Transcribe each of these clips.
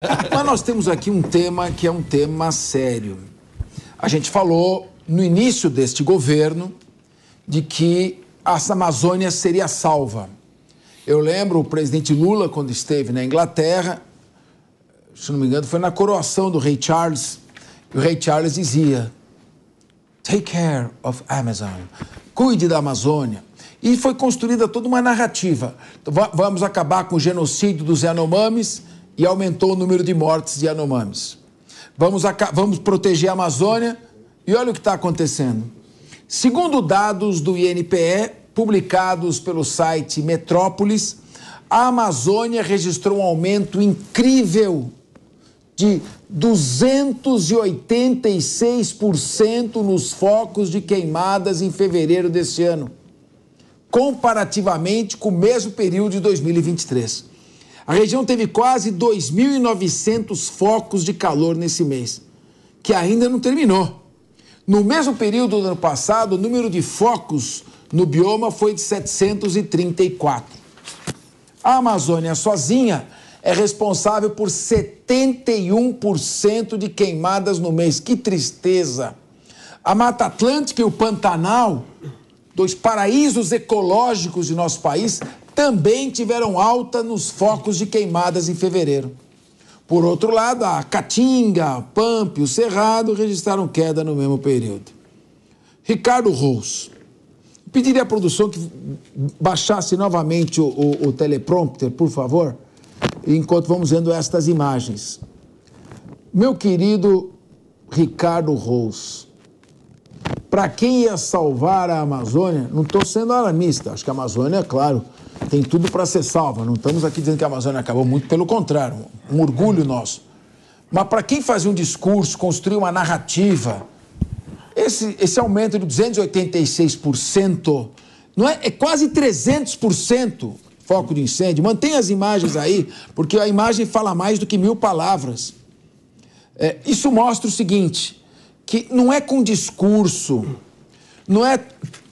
Mas nós temos aqui um tema que é um tema sério. A gente falou no início deste governo de que a Amazônia seria salva. Eu lembro o presidente Lula, quando esteve na Inglaterra, se não me engano, foi na coroação do rei Charles, e o rei Charles dizia: "Take care of Amazon", cuide da Amazônia. E foi construída toda uma narrativa. Vamos acabar com o genocídio dos Yanomamis, e aumentou o número de mortes de Yanomamis. Vamos proteger a Amazônia, e olha o que está acontecendo. Segundo dados do INPE, publicados pelo site Metrópolis, a Amazônia registrou um aumento incrível de 286% nos focos de queimadas em fevereiro deste ano, comparativamente com o mesmo período de 2023. A região teve quase 2.900 focos de calor nesse mês, que ainda não terminou. No mesmo período do ano passado, o número de focos no bioma foi de 734. A Amazônia sozinha é responsável por 71% de queimadas no mês. Que tristeza! A Mata Atlântica e o Pantanal, dois paraísos ecológicos de nosso país, também tiveram alta nos focos de queimadas em fevereiro. Por outro lado, a Caatinga, a Pampa e o Cerrado registraram queda no mesmo período. Ricardo Rous, pediria à produção que baixasse novamente o teleprompter, por favor, enquanto vamos vendo estas imagens. Meu querido Ricardo Rous, para quem ia salvar a Amazônia, não estou sendo alarmista, acho que a Amazônia, claro, tem tudo para ser salva. Não estamos aqui dizendo que a Amazônia acabou, muito pelo contrário, um orgulho nosso. Mas para quem fazia um discurso, construir uma narrativa, esse aumento de 286%, não é quase 300% foco de incêndio. Mantenha as imagens aí, porque a imagem fala mais do que 1000 palavras. Isso mostra o seguinte, que não é com discurso, não é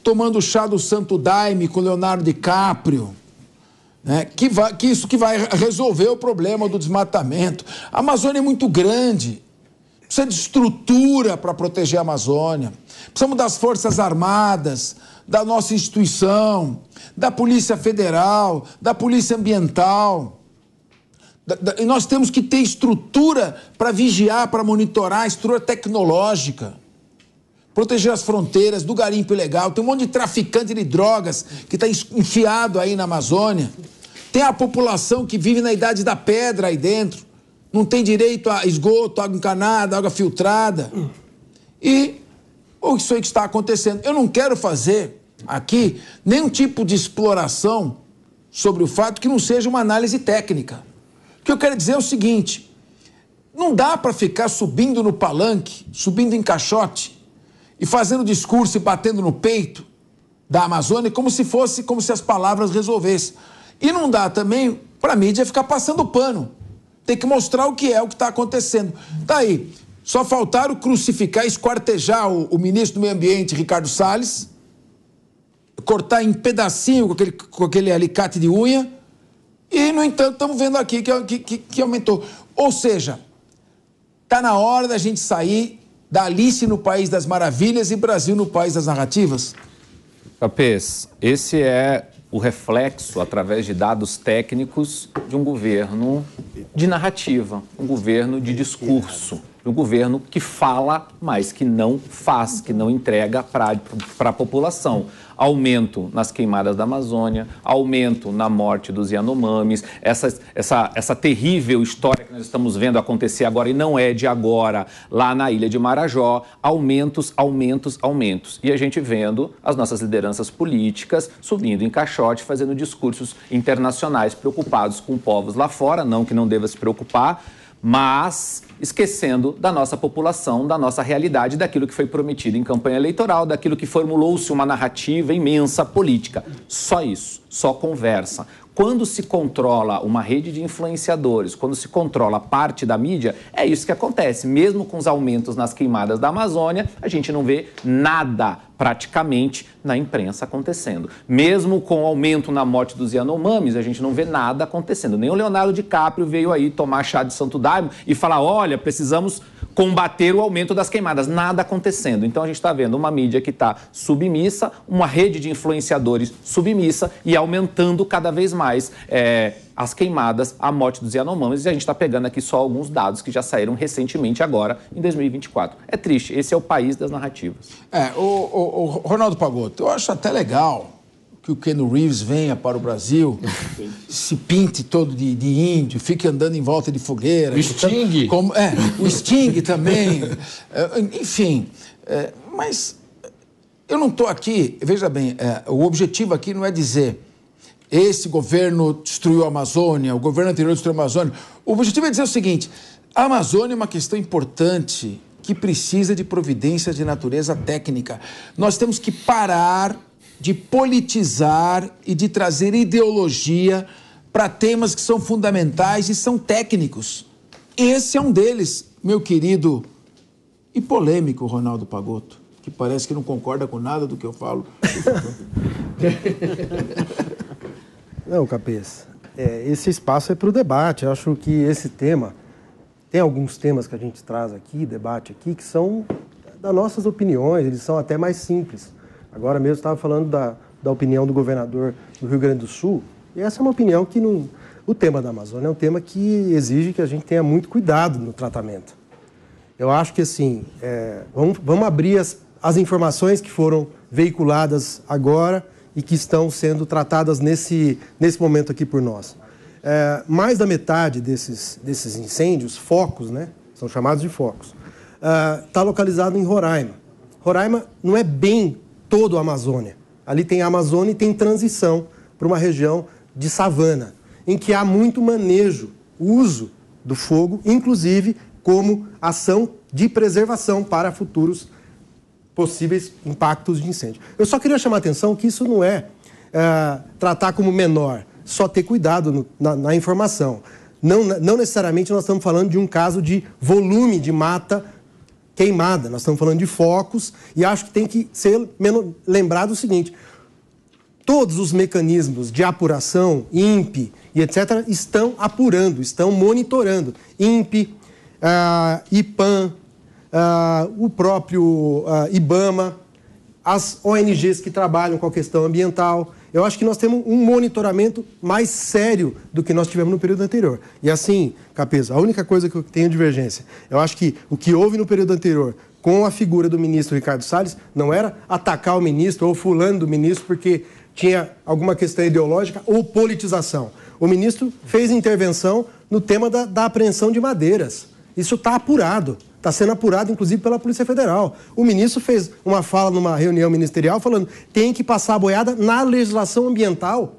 tomando chá do Santo Daime com Leonardo DiCaprio, né, que isso que vai resolver o problema do desmatamento. A Amazônia é muito grande, precisa de estrutura para proteger a Amazônia. Precisamos das Forças Armadas, da nossa instituição, da Polícia Federal, da Polícia Ambiental. E nós temos que ter estrutura para vigiar, para monitorar, estrutura tecnológica. Proteger as fronteiras do garimpo ilegal. Tem um monte de traficante de drogas que está enfiado aí na Amazônia. Tem a população que vive na Idade da Pedra aí dentro. Não tem direito a esgoto, água encanada, água filtrada. E isso aí que está acontecendo. Eu não quero fazer aqui nenhum tipo de exploração sobre o fato que não seja uma análise técnica. O que eu quero dizer é o seguinte: não dá para ficar subindo no palanque, subindo em caixote, e fazendo discurso e batendo no peito da Amazônia como se as palavras resolvessem. E não dá também para a mídia ficar passando pano. Tem que mostrar o que está acontecendo. Tá aí, só faltaram crucificar, esquartejar o ministro do Meio Ambiente, Ricardo Salles, cortar em pedacinho com aquele alicate de unha, e, no entanto, estamos vendo aqui que aumentou. Ou seja, está na hora da gente sair da Alice no País das Maravilhas e Brasil no País das Narrativas? Capês, esse é o reflexo, através de dados técnicos, de um governo de narrativa, um governo de discurso, um governo que fala, mas que não faz, que não entrega para a população. Aumento nas queimadas da Amazônia, aumento na morte dos Yanomamis, essa terrível história que nós estamos vendo acontecer agora, e não é de agora, lá na ilha de Marajó, aumentos. E a gente vendo as nossas lideranças políticas subindo em caixote, fazendo discursos internacionais preocupados com povos lá fora, não que não deva se preocupar, mas esquecendo da nossa população, da nossa realidade, daquilo que foi prometido em campanha eleitoral, daquilo que formulou-se uma narrativa imensa política. Só isso, só conversa. Quando se controla uma rede de influenciadores, quando se controla parte da mídia, é isso que acontece. Mesmo com os aumentos nas queimadas da Amazônia, a gente não vê nada praticamente na imprensa acontecendo. Mesmo com o aumento na morte dos Yanomamis, a gente não vê nada acontecendo. Nem o Leonardo DiCaprio veio aí tomar chá de Santo Daime e falar, olha, precisamos combater o aumento das queimadas. Nada acontecendo. Então a gente está vendo uma mídia que está submissa, uma rede de influenciadores submissa e aumentando cada vez mais as queimadas, a morte dos Yanomamis. E a gente está pegando aqui só alguns dados que já saíram recentemente agora, em 2024. É triste. Esse é o país das narrativas. O Ronaldo Pagotto, eu acho até legal que o Keanu Reeves venha para o Brasil, se pinte todo de índio, fique andando em volta de fogueira. O Sting. O Sting também. Enfim, mas eu não estou aqui... Veja bem, o objetivo aqui não é dizer esse governo destruiu a Amazônia, o governo anterior destruiu a Amazônia. O objetivo é dizer o seguinte, a Amazônia é uma questão importante que precisa de providências de natureza técnica. Nós temos que parar de politizar e de trazer ideologia para temas que são fundamentais e são técnicos. Esse é um deles, meu querido e polêmico Ronaldo Pagotto, que parece que não concorda com nada do que eu falo. Não, Capês, esse espaço é para o debate. Eu acho que esse tema, tem alguns temas que a gente traz aqui, debate aqui, que são das nossas opiniões, eles são até mais simples. Agora mesmo estava falando da opinião do governador do Rio Grande do Sul, e essa é uma opinião que não... O tema da Amazônia é um tema que exige que a gente tenha muito cuidado no tratamento. Eu acho que, assim, vamos abrir as informações que foram veiculadas agora e que estão sendo tratadas nesse momento aqui por nós. Mais da metade desses incêndios, focos, né, são chamados de focos, está localizado em Roraima. Roraima não é bem todo a Amazônia. Ali tem a Amazônia e tem transição para uma região de savana, em que há muito manejo, uso do fogo, inclusive como ação de preservação para futuros possíveis impactos de incêndio. Eu só queria chamar a atenção que isso não é tratar como menor, só ter cuidado na informação. Não necessariamente nós estamos falando de um caso de volume de mata queimada, nós estamos falando de focos, e acho que tem que ser lembrado o seguinte, todos os mecanismos de apuração, INPE e etc., estão apurando, estão monitorando. INPE, IPAM, o próprio IBAMA, as ONGs que trabalham com a questão ambiental. Eu acho que nós temos um monitoramento mais sério do que nós tivemos no período anterior. E assim, Capês, a única coisa que eu tenho divergência, eu acho que o que houve no período anterior com a figura do ministro Ricardo Salles não era atacar o ministro ou fulano do ministro porque tinha alguma questão ideológica ou politização. O ministro fez intervenção no tema da apreensão de madeiras. Isso está apurado. Está sendo apurado, inclusive, pela Polícia Federal. O ministro fez uma fala numa reunião ministerial falando tem que passar a boiada na legislação ambiental.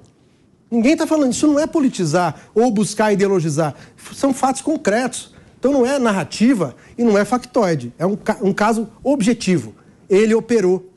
Ninguém está falando, isso não é politizar ou buscar ideologizar. São fatos concretos. Então não é narrativa e não é factoide. É um caso objetivo. Ele operou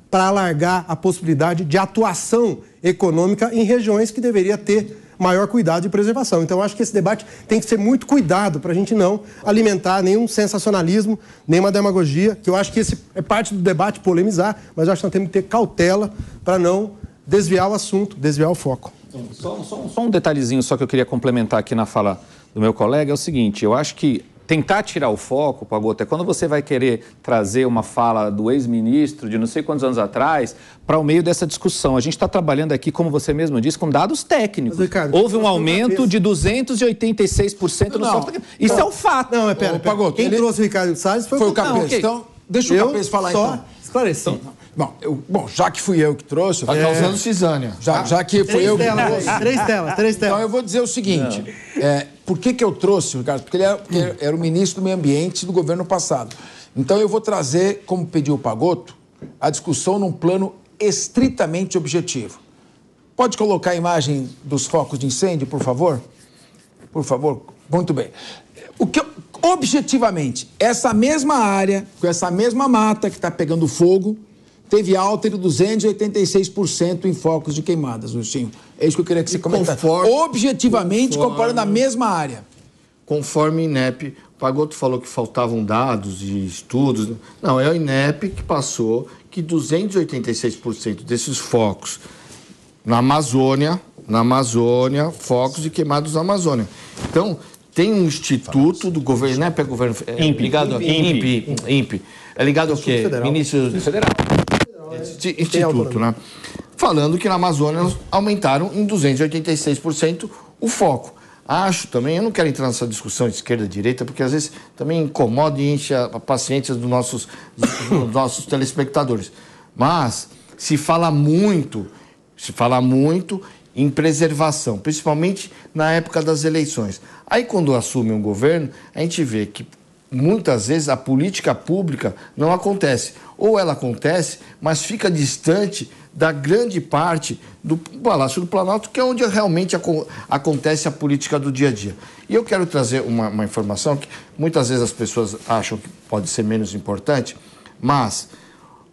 para alargar a possibilidade de atuação econômica em regiões que deveria ter maior cuidado de preservação. Então, eu acho que esse debate tem que ser muito cuidado para a gente não alimentar nenhum sensacionalismo, nenhuma demagogia, que eu acho que esse é parte do debate polemizar, mas eu acho que nós temos que ter cautela para não desviar o assunto, desviar o foco. Só um detalhezinho só que eu queria complementar aqui na fala do meu colega, é o seguinte, eu acho que tentar tirar o foco, Pagotto, é quando você vai querer trazer uma fala do ex-ministro de não sei quantos anos atrás para o meio dessa discussão. A gente está trabalhando aqui, como você mesmo disse, com dados técnicos. Mas, Ricardo, houve um aumento de 286% no software. Isso é um fato. Não, pera. Pagotto, quem trouxe o Ricardo Salles foi o Capês. Okay. Então, deixa o Capês falar então. Esclareci. Bom, já que fui eu que trouxe... Está causando cisânia. Já que fui eu que trouxe... Três telas. Então, eu vou dizer o seguinte. Por que eu trouxe o Ricardo? Porque ele era o ministro do Meio Ambiente do governo passado. Então, eu vou trazer, como pediu o Pagotto, a discussão num plano estritamente objetivo. Pode colocar a imagem dos focos de incêndio, por favor? Por favor. Muito bem. Objetivamente, essa mesma área, com essa mesma mata que está pegando fogo, teve alta de 286% em focos de queimadas, Agostinho. É isso que eu queria que você comentasse. Objetivamente, comparando a mesma área. Conforme o INEP, o Pagotto falou que faltavam dados e estudos. Não, é o INEP que passou que 286% desses focos na Amazônia, focos de queimados na Amazônia. Então, tem um instituto do governo, INEP é governo... INPE. É ligado ao quê? Ministro Federal. Instituto, né? Falando que na Amazônia aumentaram em 286% o foco. Acho também, eu não quero entrar nessa discussão de esquerda e direita, porque às vezes também incomoda e enche a paciência dos nossos telespectadores. Mas se fala muito em preservação, principalmente na época das eleições. Aí quando assume um governo, a gente vê que muitas vezes a política pública não acontece. Ou ela acontece, mas fica distante da grande parte do Palácio do Planalto, que é onde realmente acontece a política do dia a dia. E eu quero trazer uma informação que muitas vezes as pessoas acham que pode ser menos importante, mas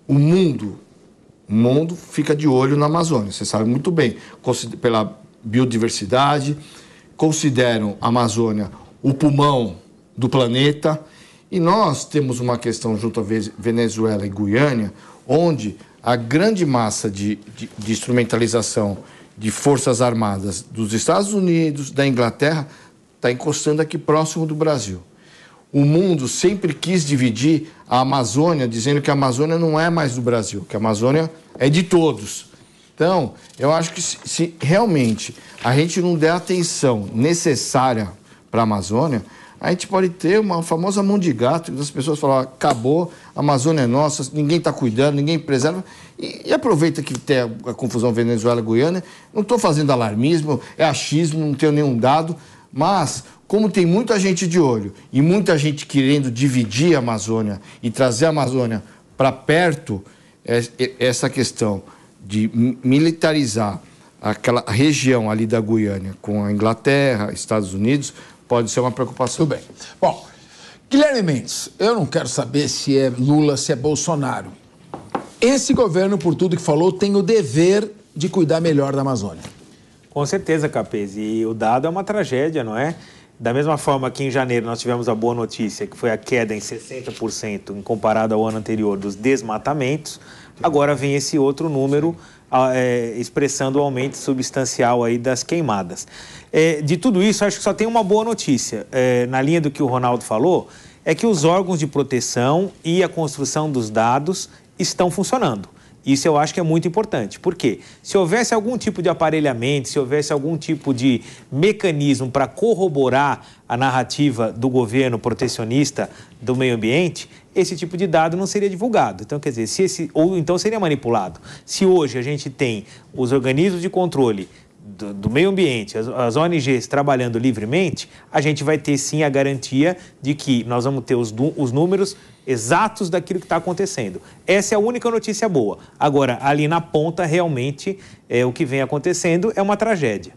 o mundo fica de olho na Amazônia, você sabe muito bem, pela biodiversidade, consideram a Amazônia o pulmão do planeta, e nós temos uma questão junto a Venezuela e Guiana, onde a grande massa de instrumentalização de forças armadas dos Estados Unidos, da Inglaterra, está encostando aqui próximo do Brasil. O mundo sempre quis dividir a Amazônia, dizendo que a Amazônia não é mais do Brasil, que a Amazônia é de todos. Então, eu acho que se realmente a gente não der a atenção necessária para a Amazônia, a gente pode ter uma famosa mão de gato, das pessoas falam, acabou, a Amazônia é nossa, ninguém está cuidando, ninguém preserva. E aproveita que tem a confusão Venezuela-Guiana, não estou fazendo alarmismo, é achismo, não tenho nenhum dado, mas como tem muita gente de olho e muita gente querendo dividir a Amazônia e trazer a Amazônia para perto, essa questão de militarizar aquela região ali da Guiana com a Inglaterra, Estados Unidos, pode ser uma preocupação. Tudo bem. Bom, Guilherme Mendes, eu não quero saber se é Lula, se é Bolsonaro. Esse governo, por tudo que falou, tem o dever de cuidar melhor da Amazônia. Com certeza, Capês. E o dado é uma tragédia, não é? Da mesma forma que em janeiro nós tivemos a boa notícia, que foi a queda em 60% em comparado ao ano anterior dos desmatamentos, agora vem esse outro número expressando o aumento substancial aí das queimadas. De tudo isso, acho que só tem uma boa notícia. Na linha do que o Ronaldo falou, é que os órgãos de proteção e a construção dos dados estão funcionando. Isso eu acho que é muito importante. Por quê? Se houvesse algum tipo de aparelhamento, se houvesse algum tipo de mecanismo para corroborar a narrativa do governo protecionista do meio ambiente, esse tipo de dado não seria divulgado. Então, quer dizer, ou então seria manipulado. Se hoje a gente tem os organismos de controle do meio ambiente, as ONGs trabalhando livremente, a gente vai ter sim a garantia de que nós vamos ter os números exatos daquilo que está acontecendo. Essa é a única notícia boa. Agora, ali na ponta, realmente, o que vem acontecendo é uma tragédia.